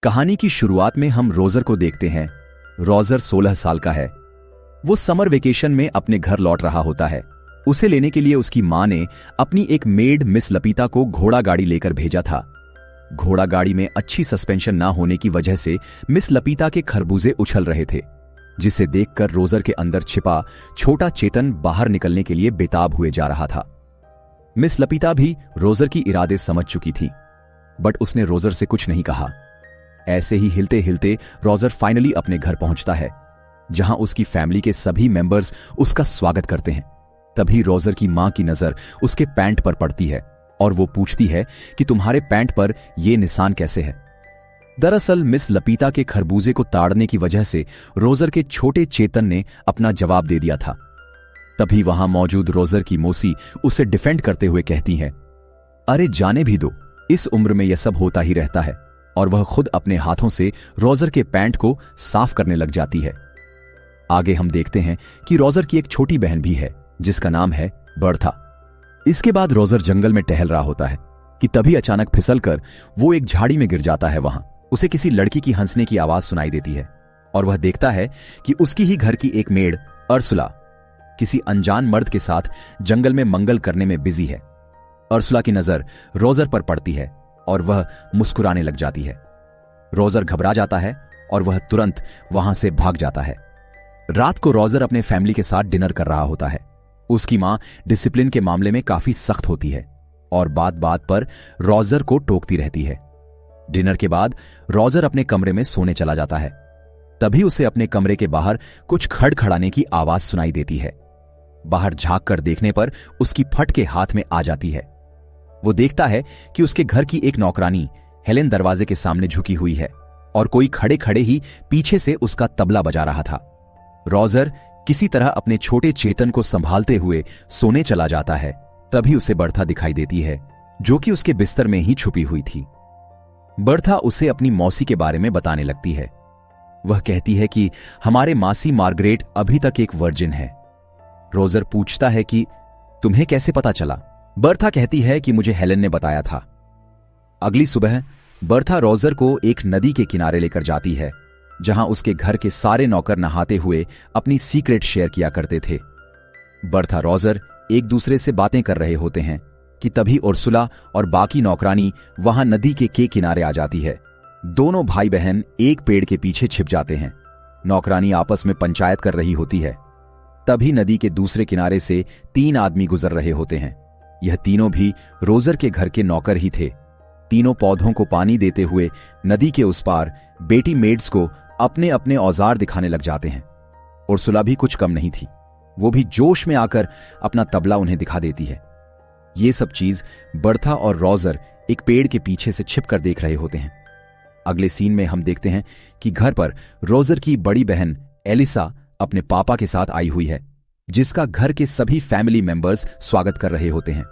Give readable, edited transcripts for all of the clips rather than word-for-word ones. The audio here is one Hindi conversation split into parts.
कहानी की शुरुआत में हम रोजर को देखते हैं। रोजर 16 साल का है। वो समर वेकेशन में अपने घर लौट रहा होता है। उसे लेने के लिए उसकी मां ने अपनी एक मेड मिस लपीता को घोड़ा गाड़ी लेकर भेजा था। घोड़ा गाड़ी में अच्छी सस्पेंशन ना होने की वजह से मिस लपीता के खरबूजे उछल रहे थे, जिसे देखकर रोजर के अंदर छिपा छोटा चेतन बाहर निकलने के लिए बेताब हुए जा रहा था। मिस लपीता भी रोजर की इरादे समझ चुकी थी, बट उसने रोजर से कुछ नहीं कहा। ऐसे ही हिलते हिलते रोजर फाइनली अपने घर पहुंचता है, जहां उसकी फैमिली के सभी मेंबर्स उसका स्वागत करते हैं। तभी रोजर की मां की नजर उसके पैंट पर पड़ती है और वो पूछती है कि तुम्हारे पैंट पर ये निशान कैसे है। दरअसल मिस लपीता के खरबूजे को ताड़ने की वजह से रोजर के छोटे चेतन ने अपना जवाब दे दिया था। तभी वहां मौजूद रोजर की मौसी उसे डिफेंड करते हुए कहती हैं, अरे जाने भी दो, इस उम्र में यह सब होता ही रहता है। और वह खुद अपने हाथों से रोजर के पैंट को साफ करने लग जाती है। आगे हम देखते हैं कि रोजर की एक छोटी बहन भी है, जिसका नाम है बर्था। इसके बाद रोजर जंगल में टहल रहा होता है कि तभी अचानक फिसलकर वो एक झाड़ी में गिर जाता है। वहां उसे किसी लड़की की हंसने की आवाज सुनाई देती है और वह देखता है कि उसकी ही घर की एक मेड अर्सुला किसी अनजान मर्द के साथ जंगल में मंगल करने में बिजी है। अर्सुला की नजर रोजर पर पड़ती है और वह मुस्कुराने लग जाती है। रोजर घबरा जाता है और वह तुरंत वहां से भाग जाता है। रात को रोजर अपने फैमिली के साथ डिनर कर रहा होता है। उसकी मां डिसिप्लिन के मामले में काफी सख्त होती है और बात बात पर रोजर को टोकती रहती है। डिनर के बाद रोजर अपने कमरे में सोने चला जाता है। तभी उसे अपने कमरे के बाहर कुछ खड़खड़ाने की आवाज सुनाई देती है। बाहर झांक कर देखने पर उसकी फट के हाथ में आ जाती है। वो देखता है कि उसके घर की एक नौकरानी हेलेन दरवाजे के सामने झुकी हुई है और कोई खड़े खड़े ही पीछे से उसका तबला बजा रहा था। रोजर किसी तरह अपने छोटे चेतन को संभालते हुए सोने चला जाता है। तभी उसे बर्था दिखाई देती है, जो कि उसके बिस्तर में ही छुपी हुई थी। बर्था उसे अपनी मौसी के बारे में बताने लगती है। वह कहती है कि हमारे मासी मार्गरेट अभी तक एक वर्जिन है। रोजर पूछता है कि तुम्हें कैसे पता चला? बर्था कहती है कि मुझे हेलेन ने बताया था। अगली सुबह बर्था रोजर को एक नदी के किनारे लेकर जाती है, जहां उसके घर के सारे नौकर नहाते हुए अपनी सीक्रेट शेयर किया करते थे। बर्था रोजर एक दूसरे से बातें कर रहे होते हैं कि तभी उर्सुला और बाकी नौकरानी वहां नदी के किनारे आ जाती है। दोनों भाई बहन एक पेड़ के पीछे छिप जाते हैं। नौकरानी आपस में पंचायत कर रही होती है। तभी नदी के दूसरे किनारे से 3 आदमी गुजर रहे होते हैं। यह तीनों भी रोजर के घर के नौकर ही थे। तीनों पौधों को पानी देते हुए नदी के उस पार बेटी मेड्स को अपने अपने औजार दिखाने लग जाते हैं। उर्सुला भी कुछ कम नहीं थी। वो भी जोश में आकर अपना तबला उन्हें दिखा देती है। ये सब चीज बर्था और रोजर एक पेड़ के पीछे से छिपकर देख रहे होते हैं। अगले सीन में हम देखते हैं कि घर पर रोजर की बड़ी बहन एलिसा अपने पापा के साथ आई हुई है, जिसका घर के सभी फैमिली मेंबर्स स्वागत कर रहे होते हैं।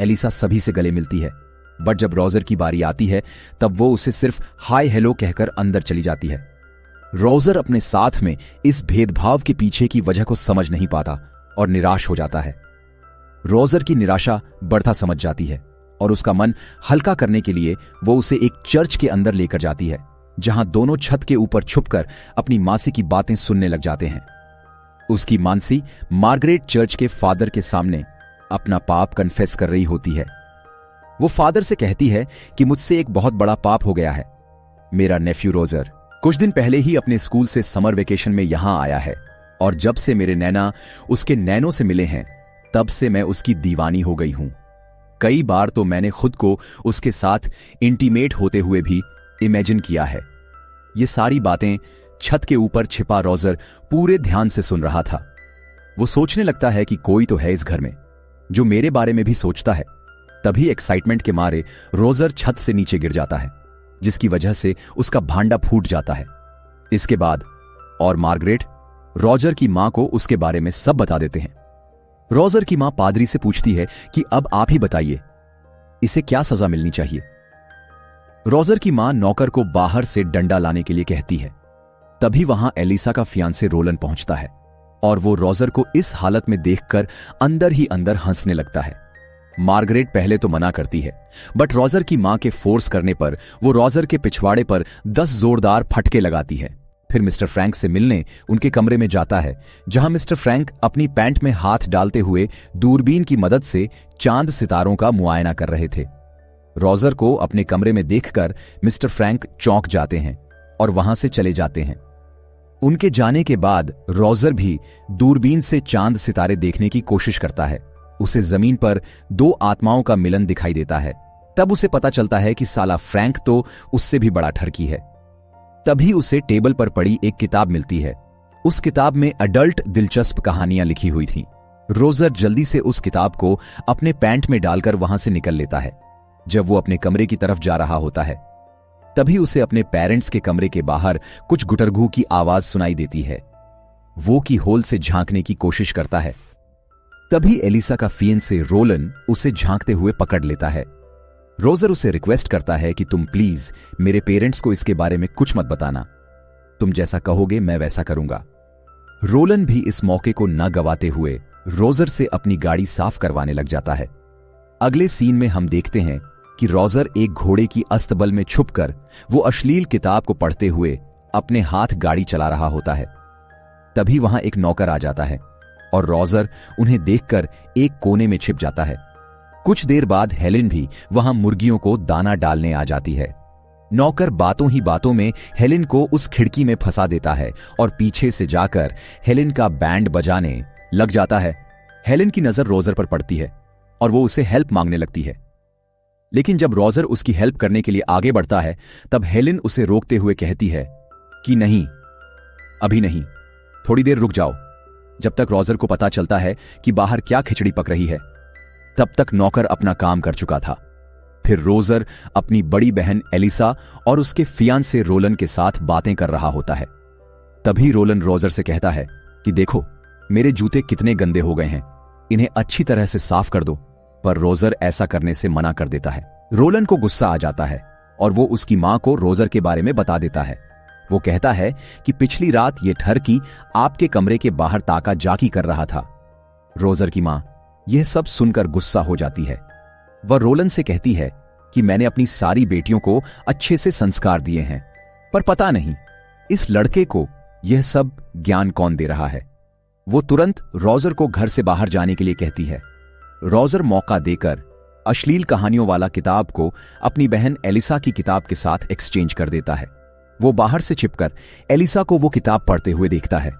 एलिसा सभी से गले मिलती है, बट जब रोजर की बारी आती है तब वो उसे सिर्फ हाय हेलो कहकर अंदर चली जाती है। रोजर अपने साथ में इस भेदभाव के पीछे की वजह को समझ नहीं पाता और निराश हो जाता है। रोजर की निराशा बर्था समझ जाती है और उसका मन हल्का करने के लिए वो उसे एक चर्च के अंदर लेकर जाती है, जहां दोनों छत के ऊपर छुपकर अपनी मासी की बातें सुनने लग जाते हैं। उसकी मानसी मार्गरेट चर्च के फादर के सामने अपना पाप कन्फेस कर रही होती है। वो फादर से कहती है कि मुझसे एक बहुत बड़ा पाप हो गया है। मेरा नेफ्यू रोजर कुछ दिन पहले ही अपने स्कूल से समर वेकेशन में यहां आया है और जब से मेरे नैना उसके नैनों से मिले हैं, तब से मैं उसकी दीवानी हो गई हूं। कई बार तो मैंने खुद को उसके साथ इंटीमेट होते हुए भी इमेजिन किया है। ये सारी बातें छत के ऊपर छिपा रोजर पूरे ध्यान से सुन रहा था। वो सोचने लगता है कि कोई तो है इस घर में जो मेरे बारे में भी सोचता है। तभी एक्साइटमेंट के मारे रोजर छत से नीचे गिर जाता है, जिसकी वजह से उसका भांडा फूट जाता है। इसके बाद और मार्गरेट रोजर की मां को उसके बारे में सब बता देते हैं। रोजर की मां पादरी से पूछती है कि अब आप ही बताइए, इसे क्या सजा मिलनी चाहिए। रोजर की मां नौकर को बाहर से डंडा लाने के लिए कहती है। तभी वहां एलिसा का फियांसे रोलन पहुंचता है और वो रोजर को इस हालत में देखकर अंदर ही अंदर हंसने लगता है। मार्गरेट पहले तो मना करती है, बट रोजर की मां के फोर्स करने पर वो रोजर के पिछवाड़े पर 10 जोरदार फटके लगाती है। फिर मिस्टर फ्रैंक से मिलने उनके कमरे में जाता है, जहां मिस्टर फ्रैंक अपनी पैंट में हाथ डालते हुए दूरबीन की मदद से चांद सितारों का मुआयना कर रहे थे। रोजर को अपने कमरे में देखकर मिस्टर फ्रैंक चौंक जाते हैं और वहां से चले जाते हैं। उनके जाने के बाद रोजर भी दूरबीन से चांद सितारे देखने की कोशिश करता है। उसे जमीन पर 2 आत्माओं का मिलन दिखाई देता है। तब उसे पता चलता है कि साला फ्रैंक तो उससे भी बड़ा ठरकी है। तभी उसे टेबल पर पड़ी एक किताब मिलती है। उस किताब में अडल्ट दिलचस्प कहानियां लिखी हुई थीं। रोजर जल्दी से उस किताब को अपने पैंट में डालकर वहां से निकल लेता है। जब वो अपने कमरे की तरफ जा रहा होता है, तभी उसे अपने पेरेंट्स के कमरे के बाहर कुछ गुटरगू की आवाज सुनाई देती है। वो की होल से झांकने की कोशिश करता है। तभी एलिसा का फियंसे रोलन उसे झांकते हुए पकड़ लेता है। रोजर उसे रिक्वेस्ट करता है कि तुम प्लीज मेरे पेरेंट्स को इसके बारे में कुछ मत बताना। तुम जैसा कहोगे मैं वैसा करूंगा। रोलन भी इस मौके को न गवाते हुए रोजर से अपनी गाड़ी साफ करवाने लग जाता है। अगले सीन में हम देखते हैं कि रोजर एक घोड़े की अस्तबल में छुपकर वो अश्लील किताब को पढ़ते हुए अपने हाथ गाड़ी चला रहा होता है। तभी वहां एक नौकर आ जाता है और रोजर उन्हें देखकर एक कोने में छिप जाता है। कुछ देर बाद हेलेन भी वहां मुर्गियों को दाना डालने आ जाती है। नौकर बातों ही बातों में हेलेन को उस खिड़की में फंसा देता है और पीछे से जाकर हेलेन का बैंड बजाने लग जाता है। हेलेन की नजर रोजर पर पड़ती है और वो उसे हेल्प मांगने लगती है। लेकिन जब रोजर उसकी हेल्प करने के लिए आगे बढ़ता है, तब हेलेन उसे रोकते हुए कहती है कि नहीं, अभी नहीं, थोड़ी देर रुक जाओ। जब तक रोजर को पता चलता है कि बाहर क्या खिचड़ी पक रही है, तब तक नौकर अपना काम कर चुका था। फिर रोजर अपनी बड़ी बहन एलिसा और उसके फियांसे रोलन के साथ बातें कर रहा होता है। तभी रोलन रोजर से कहता है कि देखो, मेरे जूते कितने गंदे हो गए हैं, इन्हें अच्छी तरह से साफ कर दो। पर रोजर ऐसा करने से मना कर देता है। रोलन को गुस्सा आ जाता है और वो उसकी मां को रोजर के बारे में बता देता है। वो कहता है कि पिछली रात ये ठरकी आपके कमरे के बाहर ताका जाकी कर रहा था। रोजर की मां यह सब सुनकर गुस्सा हो जाती है। वह रोलन से कहती है कि मैंने अपनी सारी बेटियों को अच्छे से संस्कार दिए हैं, पर पता नहीं इस लड़के को यह सब ज्ञान कौन दे रहा है। वो तुरंत रोजर को घर से बाहर जाने के लिए कहती है। रोजर मौका देकर अश्लील कहानियों वाला किताब को अपनी बहन एलिसा की किताब के साथ एक्सचेंज कर देता है। वो बाहर से छिपकर एलिसा को वो किताब पढ़ते हुए देखता है।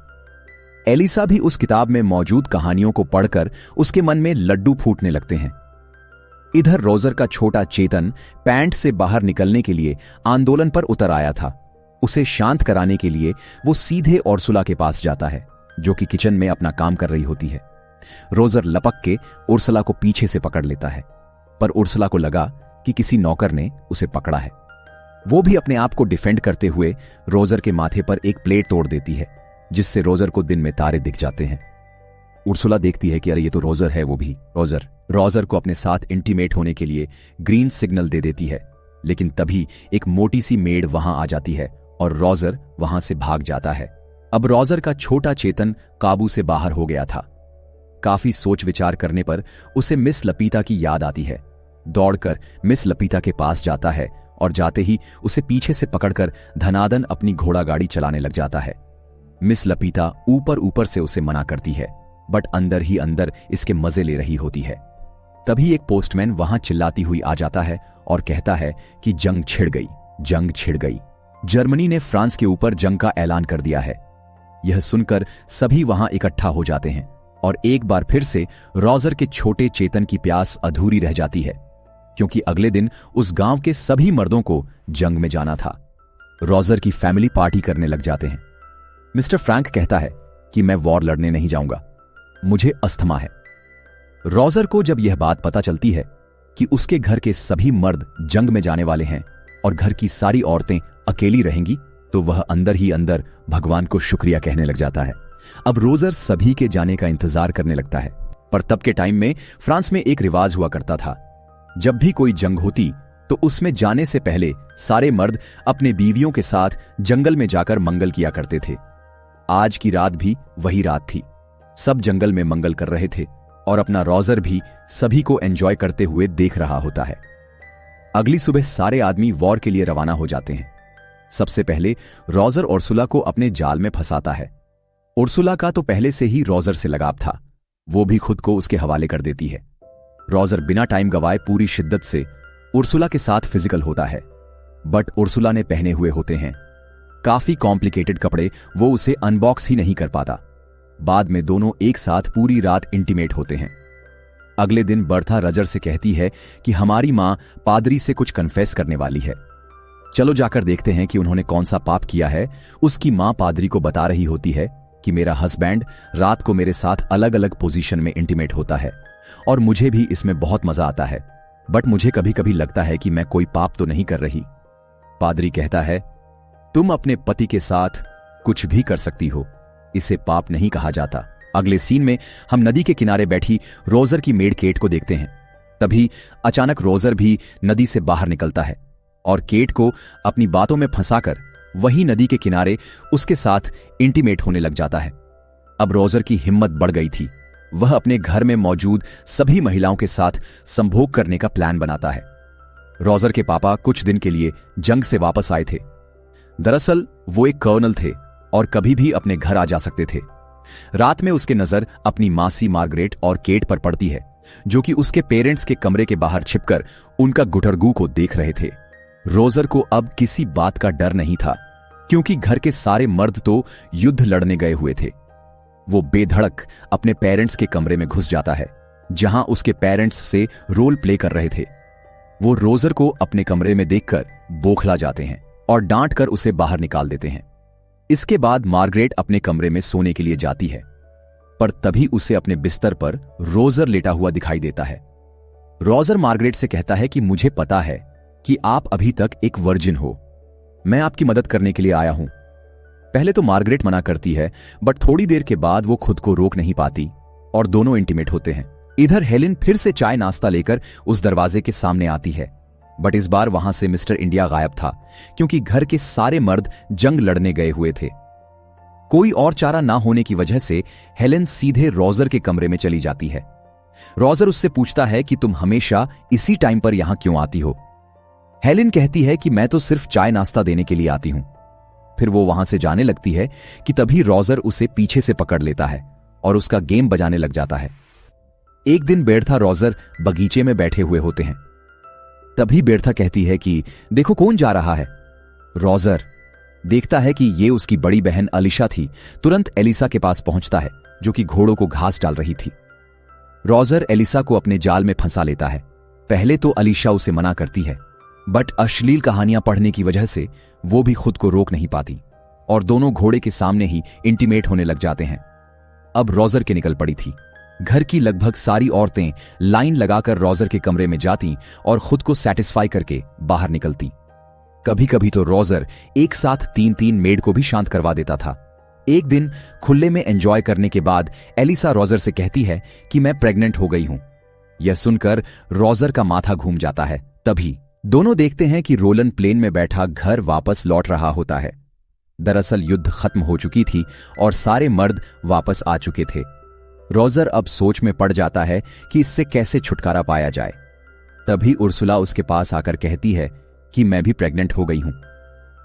एलिसा भी उस किताब में मौजूद कहानियों को पढ़कर उसके मन में लड्डू फूटने लगते हैं। इधर रोजर का छोटा चेतन पैंट से बाहर निकलने के लिए आंदोलन पर उतर आया था। उसे शांत कराने के लिए वो सीधे उर्सुला के पास जाता है, जो कि किचन में अपना काम कर रही होती है। रोजर लपक के उर्सुला को पीछे से पकड़ लेता है, पर उर्सुला को लगा कि किसी नौकर ने उसे पकड़ा है। वो भी अपने आप को डिफेंड करते हुए रोजर के माथे पर एक प्लेट तोड़ देती है, जिससे रोजर को दिन में तारे दिख जाते हैं। उर्सुला देखती है कि अरे ये तो रोजर है। वो भी रोजर को अपने साथ इंटीमेट होने के लिए ग्रीन सिग्नल दे देती है। लेकिन तभी एक मोटी सी मेड वहां आ जाती है और रोजर वहां से भाग जाता है। अब रोजर का छोटा चेतन काबू से बाहर हो गया था। काफी सोच विचार करने पर उसे मिस लपीता की याद आती है। दौड़कर मिस लपीता के पास जाता है और जाते ही उसे पीछे से पकड़कर धनादन अपनी घोड़ा गाड़ी चलाने लग जाता है। मिस लपीता ऊपर ऊपर से उसे मना करती है, बट अंदर ही अंदर इसके मजे ले रही होती है। तभी एक पोस्टमैन वहां चिल्लाती हुई आ जाता है और कहता है कि जंग छिड़ गई। जर्मनी ने फ्रांस के ऊपर जंग का ऐलान कर दिया है। यह सुनकर सभी वहां इकट्ठा हो जाते हैं और एक बार फिर से रोजर के छोटे चेतन की प्यास अधूरी रह जाती है, क्योंकि अगले दिन उस गांव के सभी मर्दों को जंग में जाना था। रोजर की फैमिली पार्टी करने लग जाते हैं। मिस्टर फ्रैंक कहता है कि मैं वॉर लड़ने नहीं जाऊंगा, मुझे अस्थमा है। रोजर को जब यह बात पता चलती है कि उसके घर के सभी मर्द जंग में जाने वाले हैं और घर की सारी औरतें अकेली रहेंगी, तो वह अंदर ही अंदर भगवान को शुक्रिया कहने लग जाता है। अब रोजर सभी के जाने का इंतजार करने लगता है। पर तब के टाइम में फ्रांस में एक रिवाज हुआ करता था, जब भी कोई जंग होती तो उसमें जाने से पहले सारे मर्द अपने बीवियों के साथ जंगल में जाकर मंगल किया करते थे। आज की रात भी वही रात थी। सब जंगल में मंगल कर रहे थे और अपना रोजर भी सभी को एंजॉय करते हुए देख रहा होता है। अगली सुबह सारे आदमी वॉर के लिए रवाना हो जाते हैं। सबसे पहले रोजर उर्सुला को अपने जाल में फंसाता है। उर्सुला का तो पहले से ही रोजर से लगाव था, वो भी खुद को उसके हवाले कर देती है। रोजर बिना टाइम गवाए पूरी शिद्दत से उर्सुला के साथ फिजिकल होता है, बट उर्सुला ने पहने हुए होते हैं काफी कॉम्प्लिकेटेड कपड़े, वो उसे अनबॉक्स ही नहीं कर पाता। बाद में दोनों एक साथ पूरी रात इंटीमेट होते हैं। अगले दिन बर्था रजर से कहती है कि हमारी मां पादरी से कुछ कन्फेस करने वाली है, चलो जाकर देखते हैं कि उन्होंने कौन सा पाप किया है। उसकी मां पादरी को बता रही होती है कि मेरा हस्बैंड रात को मेरे साथ अलग अलग पोजीशन में इंटीमेट होता है और मुझे भी इसमें बहुत मजा आता है, बट मुझे कभी कभी लगता है कि मैं कोई पाप तो नहीं कर रही। पादरी कहता है, तुम अपने पति के साथ कुछ भी कर सकती हो, इसे पाप नहीं कहा जाता। अगले सीन में हम नदी के किनारे बैठी रोजर की मेड केट को देखते हैं। तभी अचानक रोजर भी नदी से बाहर निकलता है और केट को अपनी बातों में फंसाकर वही नदी के किनारे उसके साथ इंटीमेट होने लग जाता है। अब रोजर की हिम्मत बढ़ गई थी, वह अपने घर में मौजूद सभी महिलाओं के साथ संभोग करने का प्लान बनाता है। रोजर के पापा कुछ दिन के लिए जंग से वापस आए थे। दरअसल वो एक कर्नल थे और कभी भी अपने घर आ जा सकते थे। रात में उसके नजर अपनी मासी मार्गरेट और केट पर पड़ती है, जो कि उसके पेरेंट्स के कमरे के बाहर छिपकर उनका गुटरगू को देख रहे थे। रोजर को अब किसी बात का डर नहीं था, क्योंकि घर के सारे मर्द तो युद्ध लड़ने गए हुए थे। वो बेधड़क अपने पेरेंट्स के कमरे में घुस जाता है, जहां उसके पेरेंट्स से रोल प्ले कर रहे थे। वो रोजर को अपने कमरे में देखकर बौखला जाते हैं और डांट कर उसे बाहर निकाल देते हैं। इसके बाद मार्गरेट अपने कमरे में सोने के लिए जाती है, पर तभी उसे अपने बिस्तर पर रोजर लेटा हुआ दिखाई देता है। रोजर मार्गरेट से कहता है कि मुझे पता है कि आप अभी तक एक वर्जिन हो, मैं आपकी मदद करने के लिए आया हूं। पहले तो मार्गरेट मना करती है, बट थोड़ी देर के बाद वो खुद को रोक नहीं पाती और दोनों इंटीमेट होते हैं। इधर हेलेन फिर से चाय नाश्ता लेकर उस दरवाजे के सामने आती है, बट इस बार वहां से मिस्टर इंडिया गायब था, क्योंकि घर के सारे मर्द जंग लड़ने गए हुए थे। कोई और चारा ना होने की वजह से हेलेन सीधे रोजर के कमरे में चली जाती है। रोजर उससे पूछता है कि तुम हमेशा इसी टाइम पर यहां क्यों आती हो। हेलेन कहती है कि मैं तो सिर्फ चाय नाश्ता देने के लिए आती हूं। फिर वो वहां से जाने लगती है कि तभी रोजर उसे पीछे से पकड़ लेता है और उसका गेम बजाने लग जाता है। एक दिन बेर्था रोजर बगीचे में बैठे हुए होते हैं। तभी बेर्था कहती है कि देखो कौन जा रहा है। रोजर देखता है कि ये उसकी बड़ी बहन अलीशा थी। तुरंत एलिसा के पास पहुंचता है, जो कि घोड़ों को घास डाल रही थी। रोजर एलिसा को अपने जाल में फंसा लेता है। पहले तो अलीशा उसे मना करती है, बट अश्लील कहानियां पढ़ने की वजह से वो भी खुद को रोक नहीं पाती और दोनों घोड़े के सामने ही इंटीमेट होने लग जाते हैं। अब रोजर के निकल पड़ी थी। घर की लगभग सारी औरतें लाइन लगाकर रोजर के कमरे में जाती और खुद को सेटिस्फाई करके बाहर निकलती। कभी कभी तो रोजर एक साथ 3-3 मेड को भी शांत करवा देता था। एक दिन खुले में एंजॉय करने के बाद एलिसा रोजर से कहती है कि मैं प्रेग्नेंट हो गई हूं। यह सुनकर रोजर का माथा घूम जाता है। तभी दोनों देखते हैं कि रोलन प्लेन में बैठा घर वापस लौट रहा होता है। दरअसल युद्ध खत्म हो चुकी थी और सारे मर्द वापस आ चुके थे। रोजर अब सोच में पड़ जाता है कि इससे कैसे छुटकारा पाया जाए। तभी उर्सुला उसके पास आकर कहती है कि मैं भी प्रेग्नेंट हो गई हूं।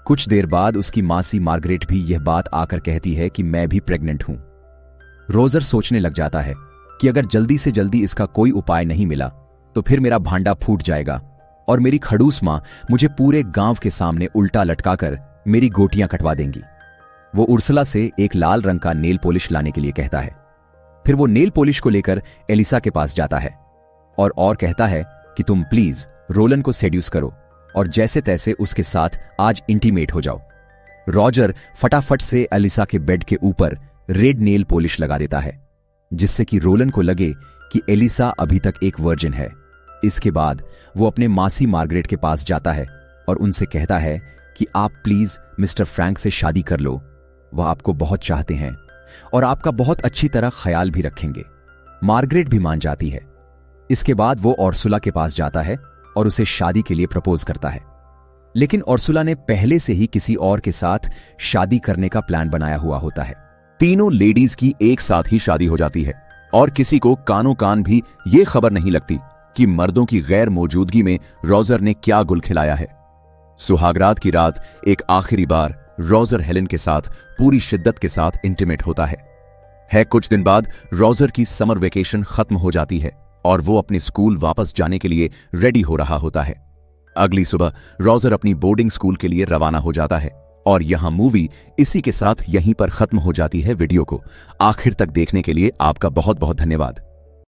कुछ देर बाद उसकी मासी मार्गरेट भी यह बात आकर कहती है कि मैं भी प्रेग्नेंट हूं। रोजर सोचने लग जाता है कि अगर जल्दी से जल्दी इसका कोई उपाय नहीं मिला तो फिर मेरा भांडा फूट जाएगा और मेरी खड़ूस मां मुझे पूरे गांव के सामने उल्टा लटकाकर मेरी गोटियां कटवा देंगी। वो उर्सुला से एक लाल रंग का नेल पॉलिश लाने के लिए कहता है। फिर वो नेल पॉलिश को लेकर एलिसा के पास जाता है और कहता है कि तुम प्लीज रोलन को सेड्यूस करो और जैसे तैसे उसके साथ आज इंटीमेट हो जाओ। रोजर फटाफट से एलिसा के बेड के ऊपर रेड नेल पॉलिश लगा देता है, जिससे कि रोलन को लगे कि एलिसा अभी तक एक वर्जिन है। इसके बाद वो अपने मासी मार्गरेट के पास जाता है और उनसे कहता है कि आप प्लीज मिस्टर फ्रैंक से शादी कर लो, वह आपको बहुत चाहते हैं और आपका बहुत अच्छी तरह ख्याल भी रखेंगे। मार्गरेट भी मान जाती है। इसके बाद वो उर्सुला के पास जाता है और उसे शादी के लिए प्रपोज करता है, लेकिन उर्सुला ने पहले से ही किसी और के साथ शादी करने का प्लान बनाया हुआ होता है। तीनों लेडीज की एक साथ ही शादी हो जाती है और किसी को कानो कान भी ये खबर नहीं लगती कि मर्दों की गैर मौजूदगी में रोजर ने क्या गुल खिलाया है। सुहागरात की रात एक आखिरी बार रोजर हेलेन के साथ पूरी शिद्दत के साथ इंटीमेट होता है। कुछ दिन बाद रोजर की समर वेकेशन खत्म हो जाती है और वो अपने स्कूल वापस जाने के लिए रेडी हो रहा होता है। अगली सुबह रोजर अपनी बोर्डिंग स्कूल के लिए रवाना हो जाता है और यहां मूवी इसी के साथ यहीं पर खत्म हो जाती है। वीडियो को आखिर तक देखने के लिए आपका बहुत बहुत धन्यवाद।